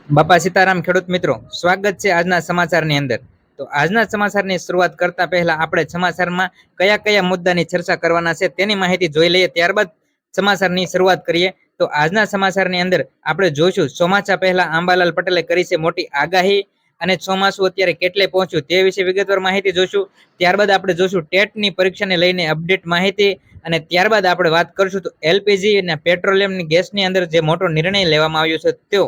બાપા સીતારામ ખેડૂત મિત્રો, સ્વાગત છે આજના સમાચારની અંદર. તો આજના સમાચારની શરૂઆત કરતા પહેલા આપણે સમાચારમાં કયા કયા મુદ્દાની ચર્ચા કરવાના છે તેની માહિતી જોઈ લઈએ, ત્યારબાદ સમાચારની શરૂઆત કરીએ. તો આજના સમાચારની અંદર આપણે જોઈશું ચોમાસા પહેલા અંબાલાલ પટેલે કરી છે મોટી આગાહી અને ચોમાસું અત્યારે કેટલે પહોંચ્યું તે વિશે વિગતવાર માહિતી જોઈશું. ત્યારબાદ આપણે જોઈશું ટેટની પરીક્ષાને લઈને અપડેટ માહિતી, અને ત્યારબાદ આપણે વાત કરીશું તો એલપીજી અને પેટ્રોલિયમની ગેસની અંદર જે મોટો નિર્ણય લેવામાં આવ્યો છે તેઓ.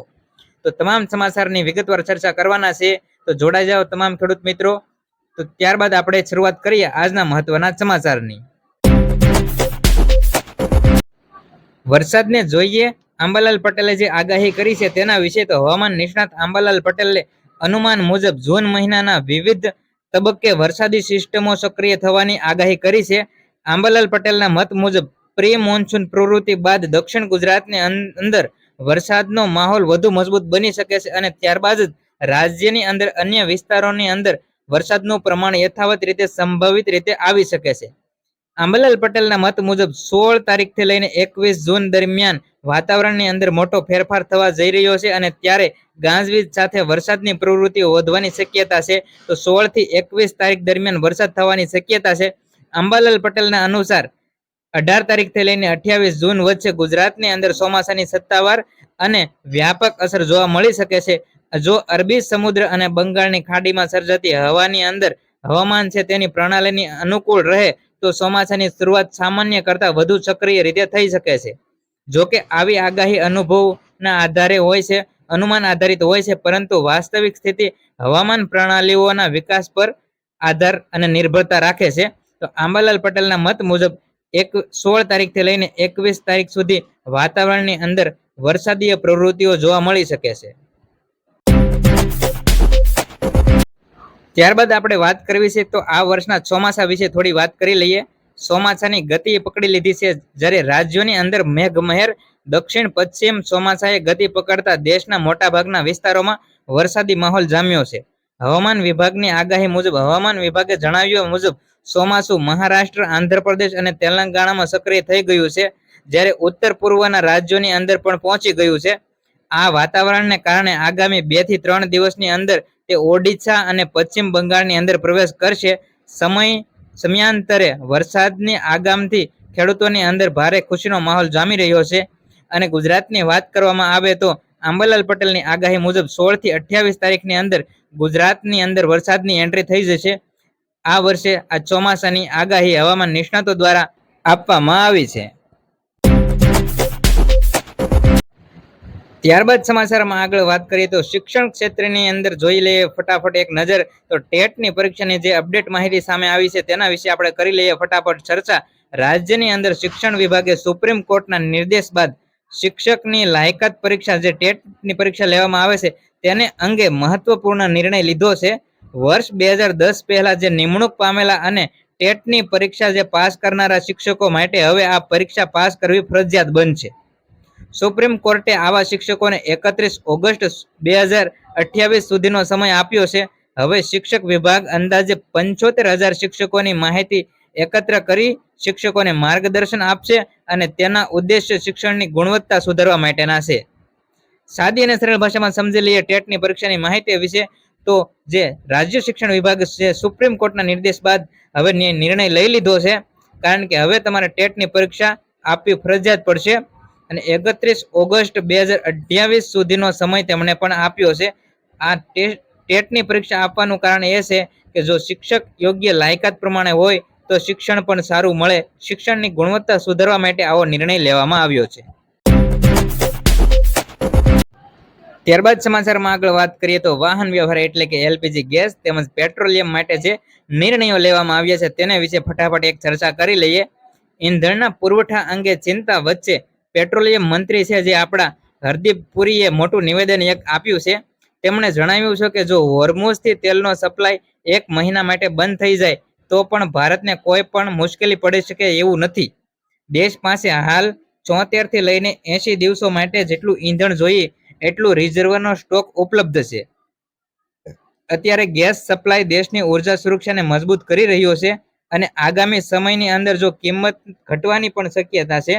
તો તમામ સમાચારની વિગતવાર ચર્ચા કરવાના છે, તો જોડાઈ જાઓ તમામ ખેડૂત મિત્રો. તો ત્યારબાદ આપણે શરૂઆત કરીએ આજના મહત્વના સમાચારની. વરસાદને જોઈએ, અંબાલાલ પટેલે જે આગાહી કરી છે તેના વિશે તો હવામાન નિષ્ણાત અંબાલાલ પટેલે અનુમાન મુજબ જૂન મહિનાના વિવિધ તબક્કે વરસાદી સિસ્ટમો સક્રિય થવાની આગાહી કરી છે. અંબાલાલ પટેલના મત મુજબ પ્રી મોન્સૂન પ્રવૃત્તિ બાદ દક્ષિણ ગુજરાતની અંદર વરસાદનો માહોલ વધુ મજબૂત બની શકે છે, અને ત્યારબાદ જ રાજ્યની અંદર અન્ય વિસ્તારોની અંદર વરસાદનું પ્રમાણ યથાવત રીતે સંભવિત રીતે આવી શકે છે. અંબાલાલ પટેલના મત મુજબ 16 તારીખથી લઈને 21 જૂન દરમિયાન વાતાવરણની અંદર મોટો ફેરફાર થવા જઈ રહ્યો છે, અને ત્યારે ગાજવીજ સાથે વરસાદની પ્રવૃત્તિઓ વધવાની શક્યતા છે. તો 16 થી 21 તારીખ દરમિયાન વરસાદ થવાની શક્યતા છે. અંબાલાલ પટેલના અનુસાર 18 તારીખથી લઈને 28 જૂન વચ્ચે ગુજરાતની અંદર ચોમાસાની સત્તાવાર અને વ્યાપક અસર જોવા મળી શકે છે. જો અરબી સમુદ્ર અને બંગાળની ખાડીમાં સર્જાતી હવાની અંદર હવામાન છે તેની પ્રણાલીની અનુકૂળ રહે તો ચોમાસાની શરૂઆત સામાન્ય કરતાં વધુ સક્રિય રીતે થઈ શકે છે. જો કે આવી આગાહી અનુભવના આધારે હોય છે, અનુમાન આધારિત હોય છે, પરંતુ વાસ્તવિક સ્થિતિ હવામાન પ્રણાલીઓના વિકાસ પર આધાર અને નિર્ભરતા રાખે છે. તો અંબાલાલ પટેલના મત મુજબ 16 તારીખથી લઈને 21 તારીખ સુધી વાતાવરણની અંદર વરસાદીય પ્રવૃત્તિઓ જોવા મળી શકે છે. ત્યારબાદ આપણે વાત કરવી છે તો આ વર્ષના ચોમાસા વિશે થોડી વાત કરી લઈએ. ચોમાસાની ગતિએ પકડી લીધી છે, જ્યારે રાજ્યોની અંદર મેઘમહેર દક્ષિણ પશ્ચિમ ચોમાસાએ ગતિ પકડતા દેશના મોટાભાગના વિસ્તારોમાં વરસાદી માહોલ જામ્યો છે. હવામાન વિભાગની આગાહી મુજબ હવામાન વિભાગે જણાવ્યું મુજબ ચોમાસું મહારાષ્ટ્ર, આંધ્રપ્રદેશ અને તેલંગાણામાં સક્રિય થઈ ગયું છે, જ્યારે ઉત્તર પૂર્વના રાજ્યોની અંદર પણ પહોંચી ગયું છે. આ વાતાવરણને કારણે આગામી 2 થી 3 દિવસની અંદર તે ઓડિશા અને પશ્ચિમ બંગાળની અંદર પ્રવેશ કરશે. સમયાંતરે વરસાદની આગામથી ખેડૂતોની અંદર ભારે ખુશીનો માહોલ જામી રહ્યો છે. અને ગુજરાતની વાત કરવામાં આવે તો અંબાલાલ પટેલની આગાહી મુજબ 16 થી 28 તારીખની અંદર ગુજરાતની અંદર વરસાદની એન્ટ્રી થઈ જશે. આ વર્ષે આ ચોમાસાની આગાહી હવામાન નિષ્ણાતો દ્વારા આપવામાં આવી છે. ત્યારબાદ સમાચારમાં આગળ વાત કરીએ તો શિક્ષણ ક્ષેત્રની અંદર જોઈ લઈએ ફટાફટ એક નજર. તો ટેટની પરીક્ષાની જે અપડેટ માહિતી સામે આવી છે તેના વિશે આપણે કરી લઈએ ફટાફટ ચર્ચા. રાજ્યની અંદર શિક્ષણ વિભાગે સુપ્રીમ કોર્ટના નિર્દેશ બાદ શિક્ષકની લાયકાત પરીક્ષા જે ટેટની પરીક્ષા લેવામાં આવે છે તેને અંગે મહત્વપૂર્ણ નિર્ણય લીધો છે. વર્ષ 2010 પહેલા જે નિમણૂક પામેલા અને ટેટની પરીક્ષા જે પાસ કરનારા શિક્ષકો માટે હવે આ પરીક્ષા પાસ કરવી ફરજિયાત બનશે. સુપ્રીમ કોર્ટે આવા શિક્ષકોને 31 ઓગસ્ટ 2028 સુધીનો સમય આપ્યો છે. હવે શિક્ષક વિભાગ અંદાજે 75,000 શિક્ષકોની માહિતી એકત્ર કરી શિક્ષકોને માર્ગદર્શન આપશે, અને તેના ઉદ્દેશ્ય શિક્ષણની ગુણવત્તા સુધારવા માટેના છે. સાદી અને સરળ ભાષામાં સમજી લઈએ ટેટની પરીક્ષાની માહિતી વિશે. તો જે રાજ્ય શિક્ષણ વિભાગ છે સુપ્રીમ કોર્ટના નિર્દેશ બાદ હવે નિર્ણય લઈ લીધો છે, કારણ કે હવે તમારે ટેટની પરીક્ષા આપવી ફરજિયાત પડશે, અને 31 ઓગસ્ટ 2028 સુધીનો સમય તેમણે પણ આપ્યો છે. આ ટેટની પરીક્ષા આપવાનું કારણ એ છે કે જો શિક્ષક યોગ્ય લાયકાત પ્રમાણે હોય તો શિક્ષણ પણ સારું મળે. શિક્ષણની ગુણવત્તા સુધારવા માટે આવો નિર્ણય લેવામાં આવ્યો છે. ત્યારબાદ સમાચારમાં આગળ વાત કરીએ તો વાહન વ્યવહાર એટલે કે એલપીજી ગેસ તેમજ પેટ્રોલિયમ માટે જે નિર્ણયો લેવામાં આવ્યા છે તેના વિશે ફટાફટ એક ચર્ચા કરી લઈએ. ઈંધણના પુરવઠા અંગે ચિંતા વચ્ચે પેટ્રોલિયમ મંત્રી છે જે આપણા હરદીપ પુરીએ મોટું નિવેદન એક આપ્યું છે. તેમણે જણાવ્યું છે કે જો હોર્મુઝથી તેલનો સપ્લાય 1 મહિના માટે બંધ થઈ જાય તો પણ ભારતને કોઈ પણ મુશ્કેલી પડી શકે એવું નથી. દેશ પાસે હાલ 74 થી લઈને 80 દિવસો માટે જેટલું ઈંધણ જોઈએ એટલું રિઝર્વનો સ્ટોક ઉપલબ્ધ છે. અત્યારે ગેસ સપ્લાય દેશની ઉર્જા સુરક્ષાને મજબૂત કરી રહ્યો છે, અને આગામી સમયની અંદર જો કિંમત ઘટવાની પણ શક્યતા છે.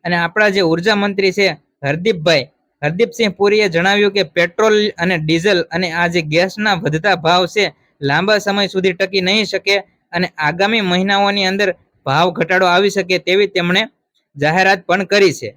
અને આપણા જે ઉર્જા મંત્રી છે હરદીપભાઈ, હરદીપસિંહ પુરીએ જણાવ્યું કે પેટ્રોલ અને ડીઝલ અને આ જે ગેસના વધતા ભાવ છે લાંબા સમય સુધી ટકી નહીં શકે અને આગામી મહિનાઓની અંદર ભાવ ઘટાડો આવી શકે તેવી તેમણે જાહેરાત પણ કરી છે.